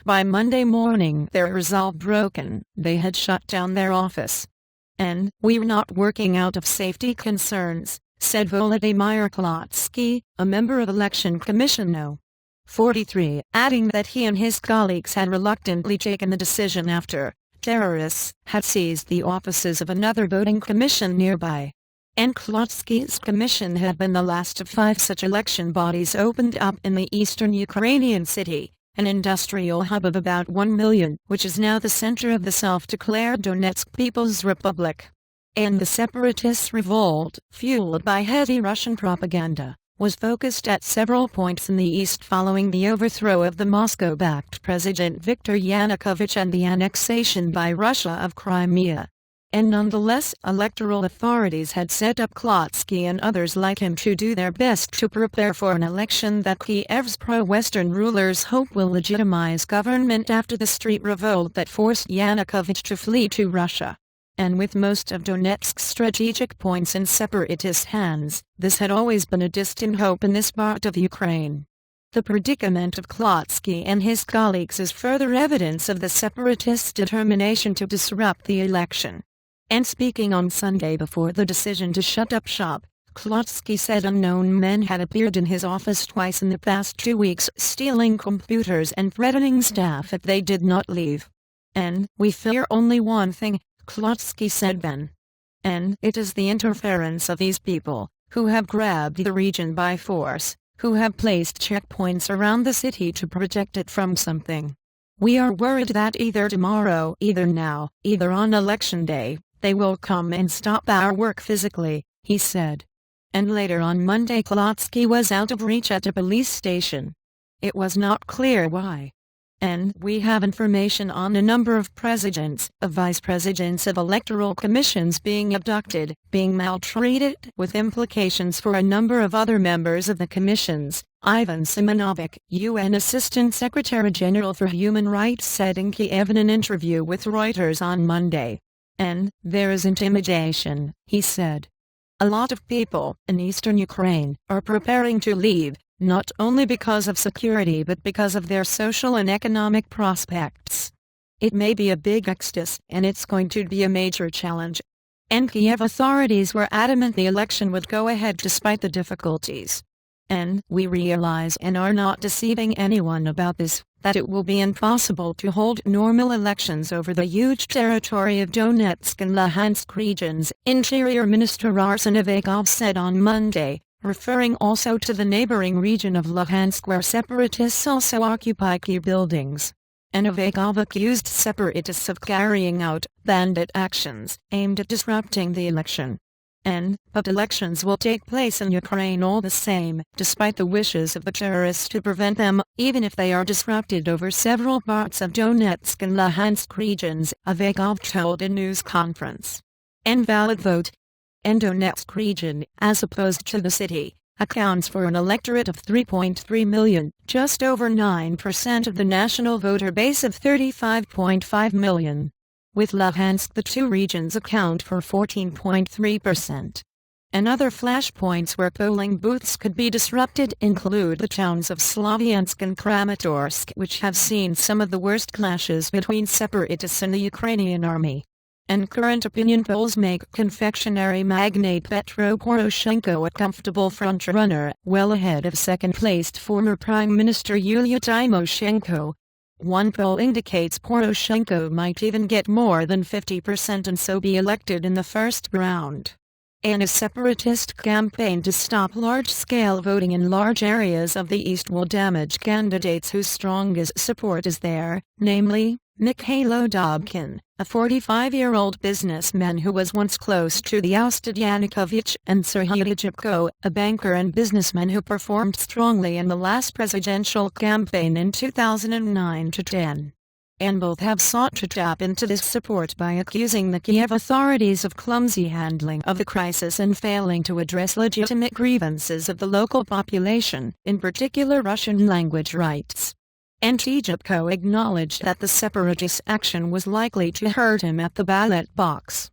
By Monday morning their resolve broken, they had shut down their office. "And we're not working out of safety concerns," said Volodymyr Klotsky, a member of Election Commission No. 43, adding that he and his colleagues had reluctantly taken the decision after terrorists had seized the offices of another voting commission nearby. And Klotsky's commission had been the last of 5 such election bodies opened up in the eastern Ukrainian city, an industrial hub of about 1 million, which is now the center of the self-declared Donetsk People's Republic. And the separatists' revolt, fueled by heady Russian propaganda, was focused at several points in the east following the overthrow of the Moscow-backed President Viktor Yanukovich and the annexation by Russia of Crimea. And nonetheless, electoral authorities had set up Klotsky and others like him to do their best to prepare for an election that Kiev's pro-Western rulers hope will legitimize government after the street revolt that forced Yanukovych to flee to Russia. And with most of Donetsk's strategic points in separatist hands, this had always been a distant hope in this part of Ukraine. The predicament of Klotsky and his colleagues is further evidence of the separatists' determination to disrupt the election. And speaking on Sunday before the decision to shut up shop, Klotsky said unknown men had appeared in his office twice in the past 2 weeks, stealing computers and threatening staff if they did not leave. "And we fear only one thing," Klotsky said then. "And it is the interference of these people, who have grabbed the region by force, who have placed checkpoints around the city to protect it from something. We are worried that either tomorrow, either now, either on election day, they will come and stop our work physically," he said. And later on Monday Klotsky was out of reach at a police station. It was not clear why. "And we have information on a number of presidents, vice presidents of electoral commissions being abducted, being maltreated, with implications for a number of other members of the commissions," Ivan Simonovic, UN Assistant Secretary General for Human Rights, said in Kiev in an interview with Reuters on Monday. "And there is intimidation," he said. "A lot of people in eastern Ukraine are preparing to leave, not only because of security but because of their social and economic prospects. It may be a big exodus, and it's going to be a major challenge." And Kiev authorities were adamant the election would go ahead despite the difficulties. "And we realize and are not deceiving anyone about this, that it will be impossible to hold normal elections over the huge territory of Donetsk and Luhansk regions," Interior Minister Arsen Avakov said on Monday, referring also to the neighboring region of Luhansk where separatists also occupy key buildings. And Avakov accused separatists of carrying out bandit actions aimed at disrupting the election. But elections will take place in Ukraine all the same, despite the wishes of the terrorists to prevent them, even if they are disrupted over several parts of Donetsk and Luhansk regions, Avakov told a news conference. "And valid vote in Donetsk region, as opposed to the city, accounts for an electorate of 3.3 million, just over 9% of the national voter base of 35.5 million. With Luhansk the two regions account for 14.3%. And other flashpoints where polling booths could be disrupted include the towns of Slavyansk and Kramatorsk, which have seen some of the worst clashes between separatists and the Ukrainian army. And current opinion polls make confectionery magnate Petro Poroshenko a comfortable front-runner, well ahead of second-placed former Prime Minister Yulia Tymoshenko. One poll indicates Poroshenko might even get more than 50% and so be elected in the first round. And a separatist campaign to stop large-scale voting in large areas of the East will damage candidates whose strongest support is there, namely, Mikhailo Dobkin, a 45-year-old businessman who was once close to the ousted Yanukovych, and Serhiy Djibko, a banker and businessman who performed strongly in the last presidential campaign in 2009-10. And both have sought to tap into this support by accusing the Kiev authorities of clumsy handling of the crisis and failing to address legitimate grievances of the local population, in particular Russian language rights. And Djibko acknowledged that the separatist action was likely to hurt him at the ballot box.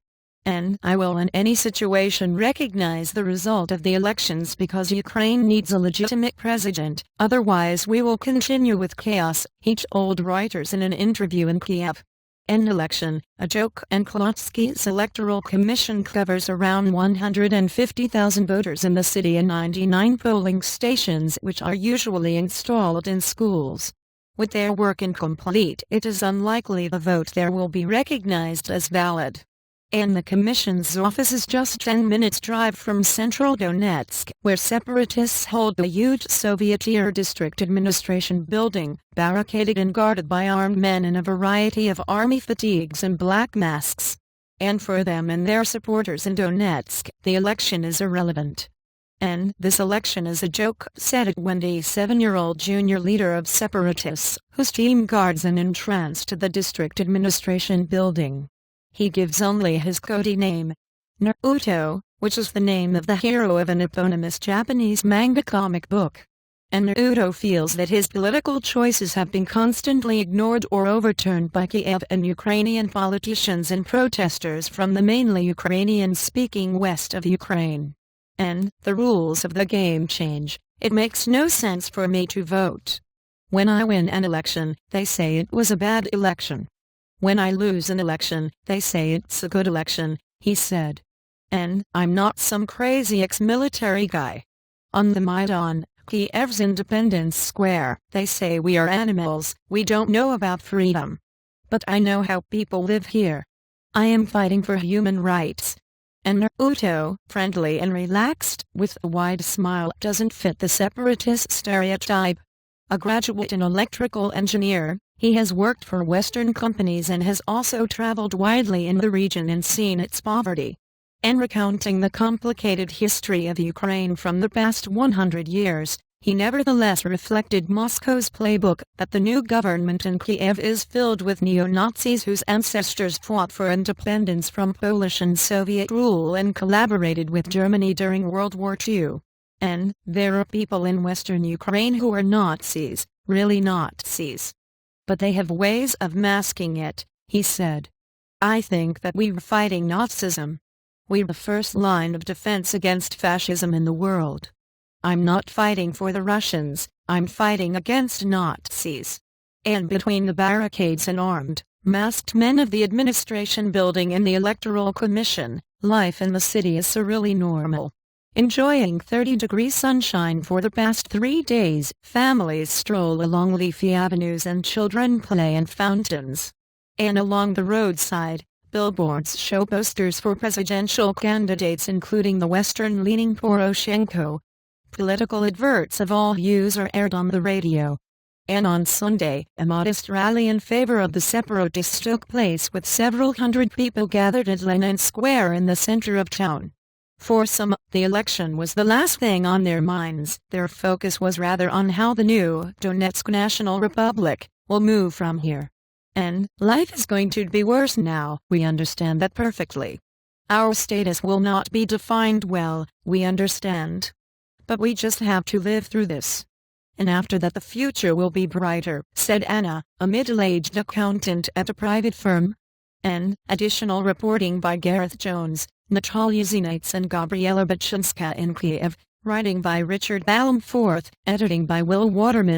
And I will in any situation recognize the result of the elections because Ukraine needs a legitimate president, otherwise we will continue with chaos, he told Reuters in an interview in Kiev. An election, a joke, and Klotsky's electoral commission covers around 150,000 voters in the city and 99 polling stations which are usually installed in schools. With their work incomplete, it is unlikely the vote there will be recognized as valid. And the Commission's office is just 10 minutes' drive from central Donetsk, where separatists hold a huge Soviet-era district administration building, barricaded and guarded by armed men in a variety of army fatigues and black masks. And for them and their supporters in Donetsk, the election is irrelevant. And this election is a joke, said a 27-year-old junior leader of separatists, whose team guards an entrance to the district administration building. He gives only his code name, Naruto, which is the name of the hero of an eponymous Japanese manga comic book. And Naruto feels that his political choices have been constantly ignored or overturned by Kiev and Ukrainian politicians and protesters from the mainly Ukrainian-speaking west of Ukraine. And the rules of the game change. It makes no sense for me to vote. When I win an election, they say it was a bad election. When I lose an election, they say it's a good election, he said. And I'm not some crazy ex-military guy. On the Maidan, Kiev's Independence Square, they say we are animals, we don't know about freedom. But I know how people live here. I am fighting for human rights. And Naruto, friendly and relaxed, with a wide smile, doesn't fit the separatist stereotype. A graduate and electrical engineer, he has worked for Western companies and has also traveled widely in the region and seen its poverty. And recounting the complicated history of Ukraine from the past 100 years, he nevertheless reflected Moscow's playbook that the new government in Kiev is filled with neo-Nazis whose ancestors fought for independence from Polish and Soviet rule and collaborated with Germany during World War II. And there are people in Western Ukraine who are Nazis, really Nazis. But they have ways of masking it, he said. I think that we're fighting Nazism. We're the first line of defense against fascism in the world. I'm not fighting for the Russians, I'm fighting against Nazis. And between the barricades and armed, masked men of the administration building and the electoral commission, life in the city is surreally normal. Enjoying 30-degree sunshine for the past 3 days, families stroll along leafy avenues and children play in fountains. And along the roadside, billboards show posters for presidential candidates including the Western-leaning Poroshenko. Political adverts of all hues are aired on the radio. And on Sunday, a modest rally in favor of the separatists took place with several hundred people gathered at Lenin Square in the center of town. For some, the election was the last thing on their minds. Their focus was rather on how the new Donetsk National Republic will move from here. And life is going to be worse now, we understand that perfectly. Our status will not be defined well, we understand. But we just have to live through this. And after that the future will be brighter, said Anna, a middle-aged accountant at a private firm. And additional reporting by Gareth Jones, Natalia Zenitz and Gabriela Bachinska in Kiev, writing by Richard Balmforth, editing by Will Waterman.